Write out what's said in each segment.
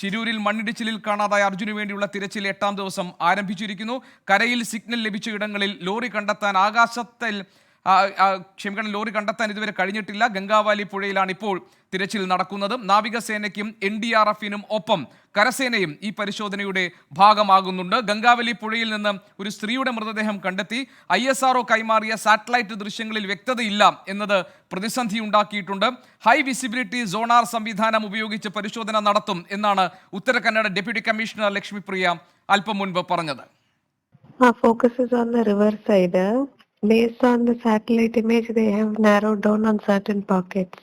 ഷിരൂരിൽ മണ്ണിടിച്ചിലിൽ കാണാതായ അർജുനു വേണ്ടിയുള്ള തിരച്ചിൽ 8ാം ദിവസം ആരംഭിച്ചിരിക്കുന്നു. കരയിൽ സിഗ്നൽ ലഭിച്ച ഇടങ്ങളിൽ ലോറി കണ്ടെത്താൻ ലോറി കണ്ടെത്താൻ ഇതുവരെ കഴിഞ്ഞിട്ടില്ല. ഗംഗാവാലി പുഴയിലാണ് ഇപ്പോൾ തിരച്ചിൽ നടക്കുന്നത്. നാവികസേനയ്ക്കും NDRFനും ഒപ്പം കരസേനയും ഈ പരിശോധനയുടെ ഭാഗമാകുന്നുണ്ട്. ഗംഗാവലി പുഴയിൽ നിന്ന് ഒരു സ്ത്രീയുടെ മൃതദേഹം കണ്ടെത്തി. ISRO കൈമാറിയ സാറ്റലൈറ്റ് ദൃശ്യങ്ങളിൽ വ്യക്തതയില്ല എന്നത് പ്രതിസന്ധി ഉണ്ടാക്കിയിട്ടുണ്ട്. ഹൈ വിസിബിലിറ്റി സോണാർ സംവിധാനം ഉപയോഗിച്ച് പരിശോധന നടത്തും എന്നാണ് ഉത്തര കന്നഡ ഡെപ്യൂട്ടി കമ്മീഷണർ ലക്ഷ്മിപ്രിയ അല്പം മുൻപ് പറഞ്ഞത്. Focus is on the river side. Based on the satellite image, they have narrowed down on certain pockets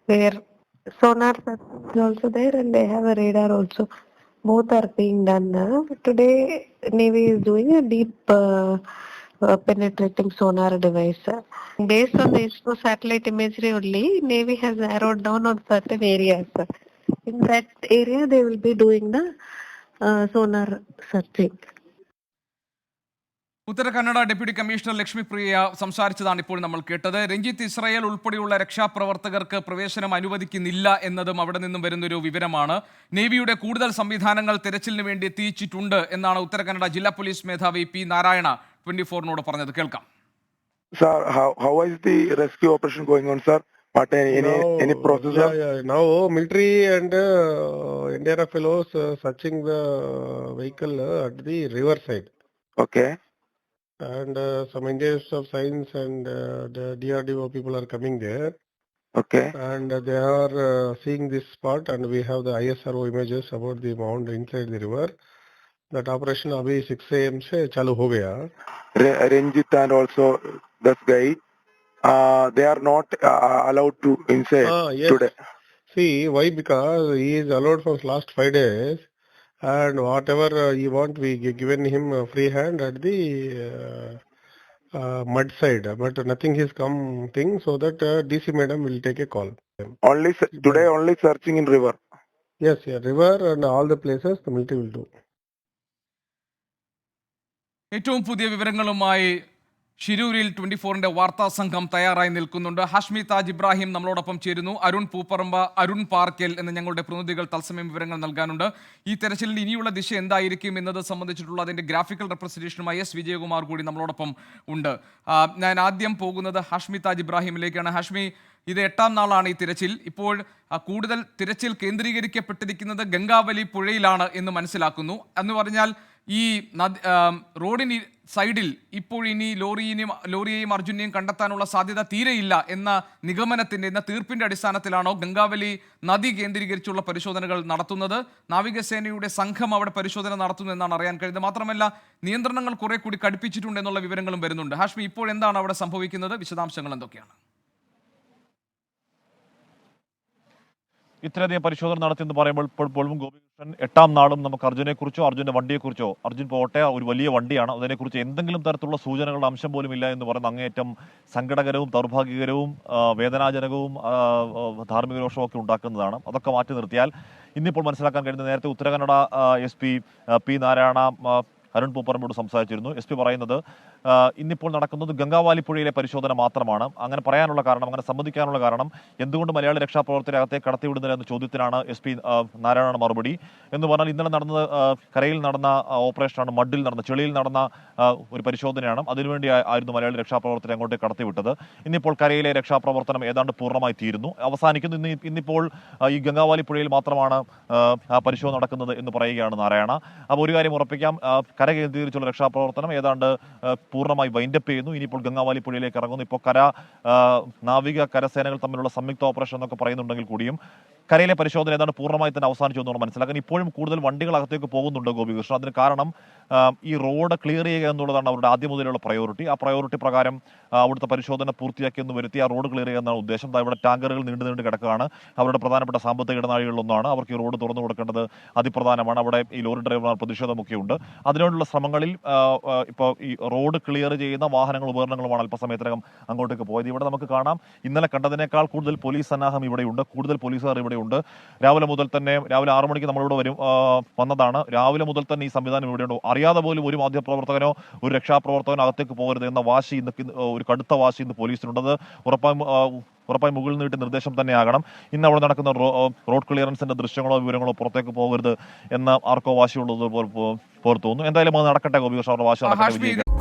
where sonar is also there and they have a radar also. Both are being done. Today, Navy is doing a deep penetrating sonar device. Based on the ISRO satellite imagery only, Navy has narrowed down on certain areas. In that area, they will be doing the sonar searching. Uttara Kannada deputy commissioner Lakshmipriya സംസാരിച്ചതാണ് ഇപ്പോൾ നമ്മൾ കേട്ടത്. Ranjith, Israel ഉൾപ്പെടെയുള്ള രക്ഷാപ്രവർത്തകർക്ക് പ്രവേശനം അനുവദിക്കുന്നില്ല എന്നതും അവിടെ നിന്നും വരുന്നൊരു വിവരമാണ്. നേവിയുടെ കൂടുതൽ സംവിധാനങ്ങൾ തെരച്ചിലിന് വേണ്ടി എത്തിച്ചിട്ടുണ്ട് എന്നാണ് ഉത്തര കന്നഡ ജില്ലാ പോലീസ് മേധാവി P. നാരായണ 24നോട് പറഞ്ഞത്. കേൾക്കാം. Sir, how is the rescue operation going on, sir? What any process? Now military and NDRF fellows searching the vehicle at the river side. Okay. And some engineers of science and the DRDO people are coming there. Okay. And they are seeing this spot, and we have the ISRO images about the mound inside the river. That operation abhi 6 AM se chalu ho gaya. Ranjit and also this guy, they are not allowed to inside Yes. today. See why? Because he is allowed for last 5 days. And whatever he want, we given him free hand at the mud side, but nothing has come thing, so that DC madam will take a call. Today only searching in river. Yes, yeah, river and all the places the military will do. ഏറ്റവും പുതിയ വിവരങ്ങളുമായി ഷിരൂരിൽ 24ന്റെ വാർത്താ സംഘം തയ്യാറായി നിൽക്കുന്നുണ്ട്. ഹാഷ്മി താജ് ഇബ്രാഹിം നമ്മളോടൊപ്പം ചേരുന്നു. അരുൺ പൂപ്പറമ്പ, അരുൺ പാർക്കൽ എന്ന ഞങ്ങളുടെ പ്രതിനിധികൾ തത്സമയം വിവരങ്ങൾ നൽകാനുണ്ട്. ഈ തെരച്ചിലിന് ഇനിയുള്ള ദിശ എന്തായിരിക്കും എന്നത് സംബന്ധിച്ചിട്ടുള്ള അതിൻ്റെ ഗ്രാഫിക്കൽ റെപ്രസെൻറ്റേഷനുമായി S. വിജയകുമാർ കൂടി നമ്മളോടൊപ്പം ഉണ്ട്. ഞാൻ ആദ്യം പോകുന്നത് ഹാഷ്മി താജ് ഇബ്രാഹിമിലേക്കാണ്. ഹാഷ്മി, ഇത് 8ാം നാളാണ് ഈ തിരച്ചിൽ. ഇപ്പോൾ കൂടുതൽ തിരച്ചിൽ കേന്ദ്രീകരിക്കപ്പെട്ടിരിക്കുന്നത് ഗംഗാവലി പുഴയിലാണ് എന്ന് മനസ്സിലാക്കുന്നു. എന്ന് പറഞ്ഞാൽ ഈ റോഡിന് സൈഡിൽ ഇപ്പോൾ ഇനി ലോറിയെയും അർജുനെയും കണ്ടെത്താനുള്ള സാധ്യത തീരെയില്ല എന്ന നിഗമനത്തിൻ്റെ തീർപ്പിൻ്റെ അടിസ്ഥാനത്തിലാണോ ഗംഗാവലി നദി കേന്ദ്രീകരിച്ചുള്ള പരിശോധനകൾ നടത്തുന്നത്? നാവികസേനയുടെ സംഘം അവിടെ പരിശോധന നടത്തുന്നു എന്നാണ് അറിയാൻ കഴിയുന്നത്. മാത്രമല്ല നിയന്ത്രണങ്ങൾ കുറെ കൂടി കടുപ്പിച്ചിട്ടുണ്ട് എന്നുള്ള വിവരങ്ങളും വരുന്നുണ്ട്. ഹാഷ്മി, ഇപ്പോൾ എന്താണ് അവിടെ സംഭവിക്കുന്നത്? വിശദാംശങ്ങൾ എന്തൊക്കെയാണ്? ഇത്രയധികം പരിശോധന നടത്തിയെന്ന് പറയുമ്പോൾ ഇപ്പോഴും ഗോപികൃഷ്ണൻ 8ാം നാളും നമുക്ക് അർജുനെക്കുറിച്ചോ അർജുൻ്റെ വണ്ടിയെക്കുറിച്ചോ, അർജുൻ പോട്ടെ ഒരു വലിയ വണ്ടിയാണ്, അതിനെക്കുറിച്ച് എന്തെങ്കിലും തരത്തിലുള്ള സൂചനകളുടെ അംശം പോലും ഇല്ല എന്ന് പറയുന്ന അങ്ങേയറ്റം സങ്കടകരവും ദൗർഭാഗ്യകരവും വേദനാജനകവും ധാർമ്മിക രോഷവും ഒക്കെ ഉണ്ടാക്കുന്നതാണ്. അതൊക്കെ മാറ്റി നിർത്തിയാൽ ഇന്നിപ്പോൾ മനസ്സിലാക്കാൻ കഴിയുന്ന, നേരത്തെ ഉത്തര കന്നഡ SP P. നാരായണ അരുൺ പൂപ്പറമ്പോട് സംസാരിച്ചിരുന്നു. SP പറയുന്നത് ഇന്നിപ്പോൾ നടക്കുന്നത് ഗംഗാവാലി പുഴയിലെ പരിശോധന മാത്രമാണ്. അങ്ങനെ പറയാനുള്ള കാരണം, അങ്ങനെ സമ്മതിക്കാനുള്ള കാരണം, എന്തുകൊണ്ട് മലയാളി രക്ഷാപ്രവർത്തകരെ അകത്തേക്ക് കടത്തിവിടുന്നില്ല എന്ന ചോദ്യത്തിനാണ് SP നാരായണ മറുപടി. എന്ന് പറഞ്ഞാൽ ഇന്നലെ നടന്നത് കരയിൽ നടന്ന ഓപ്പറേഷനാണ്, മഡിൽ നടന്ന, ചെളിയിൽ നടന്ന ഒരു പരിശോധനയാണ്. അതിനുവേണ്ടി ആയിരുന്നു മലയാളി രക്ഷാപ്രവർത്തകരെ അങ്ങോട്ടേക്ക് കടത്തിവിട്ടത്. ഇന്നിപ്പോൾ കരയിലെ രക്ഷാപ്രവർത്തനം ഏതാണ്ട് പൂർണ്ണമായി തീരുന്നു, അവസാനിക്കുന്നു. ഇന്നിപ്പോൾ ഈ ഗംഗാവാലി പുഴയിൽ മാത്രമാണ് പരിശോധന നടക്കുന്നത് എന്ന് പറയുകയാണ് നാരായണ. അപ്പോൾ ഒരു കാര്യം ഉറപ്പിക്കാം, കര കേന്ദ്രീകരിച്ചുള്ള രക്ഷാപ്രവർത്തനം ഏതാണ്ട് പൂർണ്ണമായി വൈൻഡപ്പ് ചെയ്യുന്നു. ഇനിയിപ്പോൾ ഗംഗാവാലി പുഴയിലേക്ക് ഇറങ്ങുന്നു. ഇപ്പോൾ നാവിക കരസേനകൾ തമ്മിലുള്ള സംയുക്ത ഓപ്പറേഷൻ എന്നൊക്കെ പറയുന്നുണ്ടെങ്കിൽ കൂടിയും കരയിലെ പരിശോധന ഏതാണ്ട് പൂർണ്ണമായി തന്നെ അവസാനിച്ചു എന്നാണ് മനസ്സിലാക്കാൻ. ഇപ്പോഴും കൂടുതൽ വണ്ടികൾ അകത്തേക്ക് പോകുന്നുണ്ട് ഗോപികൃഷ്ണൻ. അതിന് കാരണം ഈ റോഡ് ക്ലിയർ ചെയ്യുക എന്നുള്ളതാണ് അവരുടെ ആദ്യം മുതലുള്ള പ്രയോറിറ്റി. ആ പ്രയോറിറ്റി പ്രകാരം അവിടുത്തെ പരിശോധന പൂർത്തിയാക്കി എന്ന് വരുത്തി ആ റോഡ് ക്ലിയർ ചെയ്യുക എന്നാണ് ഉദ്ദേശം. ഇവിടെ ടാങ്കറുകൾ നീണ്ടു കിടക്കുകയാണ്. അവരുടെ പ്രധാനപ്പെട്ട സാമ്പത്തിക ഇടനാഴികളിലൊന്നാണ്. അവർക്ക് ഈ റോഡ് തുറന്നു കൊടുക്കേണ്ടത് അതിപ്രധാനമാണ്. അവിടെ ഈ ലോറി ഡ്രൈവർമാർ പ്രതിഷേധമൊക്കെ ഉണ്ട്. അതിനോടുള്ള ശ്രമങ്ങളിൽ ഇപ്പോൾ ഈ റോഡ് ക്ലിയർ ചെയ്യുന്ന വാഹനങ്ങളും ഉപകരണങ്ങളുമാണ് അല്പസമയത്തിനകം അങ്ങോട്ടേക്ക് പോയത്. ഇവിടെ നമുക്ക് കാണാം, ഇന്നലെ കണ്ടതിനേക്കാൾ കൂടുതൽ പോലീസ് സന്നാഹം ഇവിടെയുണ്ട്, കൂടുതൽ പോലീസുകാർ ഇവിടെയുണ്ട്. രാവിലെ മുതൽ തന്നെ, രാവിലെ 6 മണിക്ക് നമ്മളിവിടെ വന്നതാണ്. രാവിലെ മുതൽ തന്നെ ഈ സംവിധാനം ഇവിടെയുണ്ട്. അറിയാതെ പോലും ഒരു മാധ്യമപ്രവർത്തകനോ ഒരു രക്ഷാപ്രവർത്തകനോ അകത്തേക്ക് പോകരുത് എന്ന വാശി, ഒരു കടുത്ത വാശി ഇന്ന് പോലീസിനുണ്ട്. അത് ഉറപ്പായി മുകളിൽ നീട്ടി നിർദ്ദേശം തന്നെയാകണം. ഇന്ന് അവിടെ നടക്കുന്ന റോഡ് ക്ലിയറൻസിന്റെ ദൃശ്യങ്ങളോ വിവരങ്ങളോ പുറത്തേക്ക് പോകരുത് എന്ന് ആർക്കോ വാശിയുള്ളത് പോലെ തോന്നുന്നു. എന്തായാലും അത് നടക്കട്ടെ ഗോപികൃഷ്ണ, അവരുടെ വാശി നടക്കട്ടെ.